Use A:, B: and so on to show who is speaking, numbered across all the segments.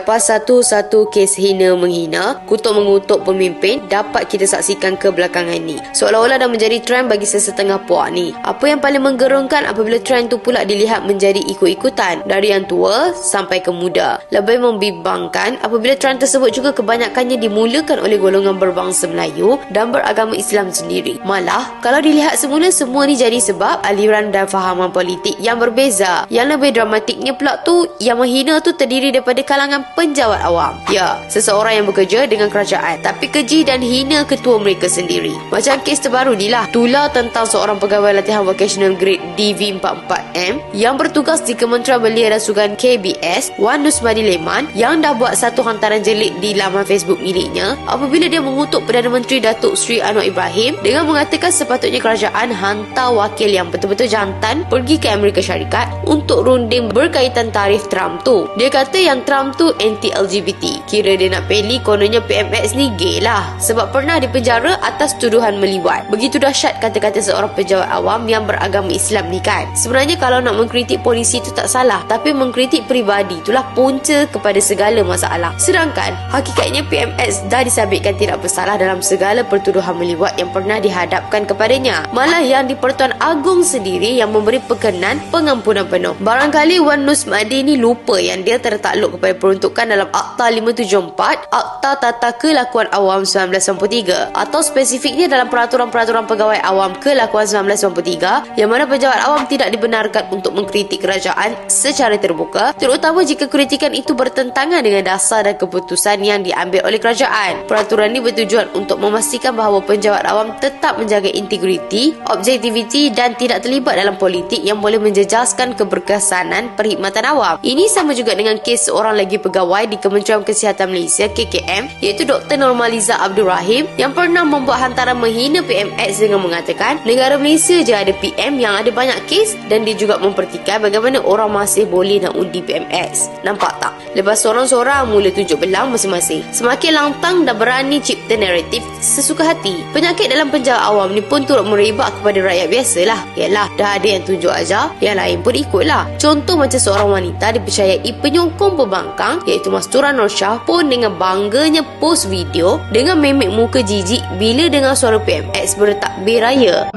A: Selepas satu-satu kes hina menghina, kutuk mengutuk pemimpin dapat kita saksikan kebelakangan ni. Seolah-olah dah menjadi trend bagi sesetengah puak ni. Apa yang paling menggerunkan apabila trend tu pula dilihat menjadi ikut-ikutan dari yang tua sampai ke muda. Lebih membimbangkan apabila trend tersebut juga kebanyakannya dimulakan oleh golongan berbangsa Melayu dan beragama Islam sendiri. Malah, kalau dilihat semula, semua ni jadi sebab aliran dan fahaman politik yang berbeza. Yang lebih dramatiknya pula tu, yang menghina tu terdiri daripada kalangan penjawat awam. Ya, seseorang yang bekerja dengan kerajaan tapi keji dan hina ketua mereka sendiri. Macam kes terbaru ni lah, tular tentang seorang pegawai latihan vocational grade DV44M yang bertugas di Kementerian Belia dan Sukan KBS, Wan Nusmadi Leman, yang dah buat satu hantaran jelik di laman Facebook miliknya apabila dia mengutuk Perdana Menteri Datuk Seri Anwar Ibrahim dengan mengatakan sepatutnya kerajaan hantar wakil yang betul-betul jantan pergi ke Amerika Syarikat untuk runding berkaitan tarikh Trump tu. Dia kata yang Trump tu anti-LGBT. Kira dia nak peli kononnya PMX ni gay lah sebab pernah dipenjara atas tuduhan meliwat. Begitu dahsyat kata-kata seorang pejabat awam yang beragama Islam ni kan. Sebenarnya kalau nak mengkritik polisi tu tak salah, tapi mengkritik peribadi itulah punca kepada segala masalah. Sedangkan hakikatnya PMX dah disabitkan tidak bersalah dalam segala pertuduhan meliwat yang pernah dihadapkan kepadanya. Malah yang di-Pertuan Agong sendiri yang memberi perkenan pengampunan penuh. Barangkali Wan Nusmadi ni lupa yang dia tertakluk kepada peruntukan dalam Akta 574, Akta Tata Kelakuan Awam 1993, atau spesifiknya dalam Peraturan-Peraturan Pegawai Awam Kelakuan 1993, yang mana pejabat awam tidak dibenarkan untuk mengkritik kerajaan secara terbuka, terutama jika kritikan itu bertentangan dengan dasar dan keputusan yang diambil oleh kerajaan. Peraturan ini bertujuan untuk memastikan bahawa penjawat awam tetap menjaga integriti, objektiviti dan tidak terlibat dalam politik yang boleh menjejaskan keberkesanan perkhidmatan awam. Ini sama juga dengan kes seorang lagi pegawai di Kementerian Kesihatan Malaysia KKM, iaitu Dr. Normaliza Abdul Rahim, yang pernah membuat hantaran menghina PMX dengan mengatakan negara Malaysia je ada PM yang ada banyak kes, dan dia juga mempertikai bagaimana orang masih boleh nak undi PMX. Nampak tak? Lepas seorang-seorang mula tunjuk belang masing-masing, semakin lantang dan berani cipta naratif sesuka hati. Penyakit dalam penjara awam ni pun turut merebak kepada rakyat biasalah. Yalah, dah ada yang tunjuk ajar, yang lain pun ikutlah. Contoh macam seorang wanita dipercayai penyokong pembangkang iaitu Mastura Nur Shah pun dengan bangganya post video dengan memek muka jijik bila dengar suara PMX bertakbir raya.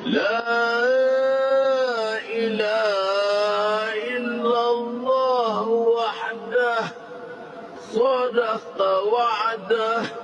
A: La ilaha illallah wahdah sadaqta wa'dah.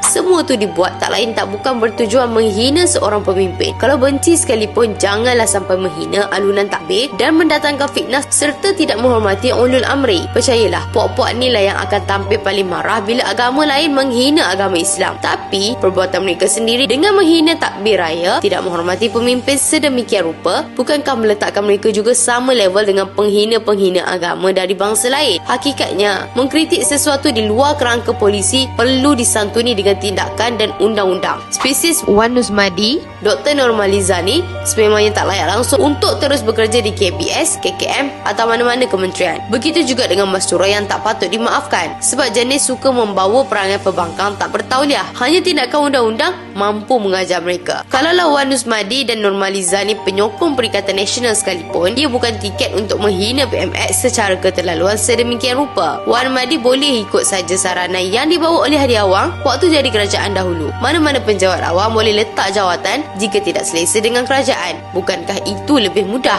A: Semua tu dibuat tak lain tak bukan bertujuan menghina seorang pemimpin. Kalau benci sekalipun, janganlah sampai menghina alunan takbir dan mendatangkan fitnah serta tidak menghormati ulul amri. Percayalah, puak-puak ni lah yang akan tampil paling marah bila agama lain menghina agama Islam. Tapi perbuatan mereka sendiri dengan menghina takbir raya, tidak menghormati pemimpin sedemikian rupa, bukankah meletakkan mereka juga sama level dengan penghina-penghina agama dari bangsa lain? Hakikatnya, mengkritik sesuatu di luar kerangka polisi perlu disantuni dengan tindakan dan undang-undang. Spesies Wan Nusmadi, Dr. Normaliza ni sememangnya tak layak langsung untuk terus bekerja di KBS, KKM atau mana-mana kementerian. Begitu juga dengan Mastura yang tak patut dimaafkan sebab jenis suka membawa perangai pembangkang tak bertauliah. Hanya tindakan undang-undang mampu mengajar mereka. Kalaulah Wan Nusmadi dan Normaliza ni penyokong Perikatan Nasional sekalipun, dia bukan tiket untuk menghina PMX secara keterlaluan sedemikian rupa. Wan Nusmadi boleh ikut saja sarana yang dibawa oleh Hadi Awang waktu jadi kerajaan dahulu. Mana-mana penjawat awam boleh letak jawatan jika tidak selesa dengan kerajaan. Bukankah itu lebih mudah?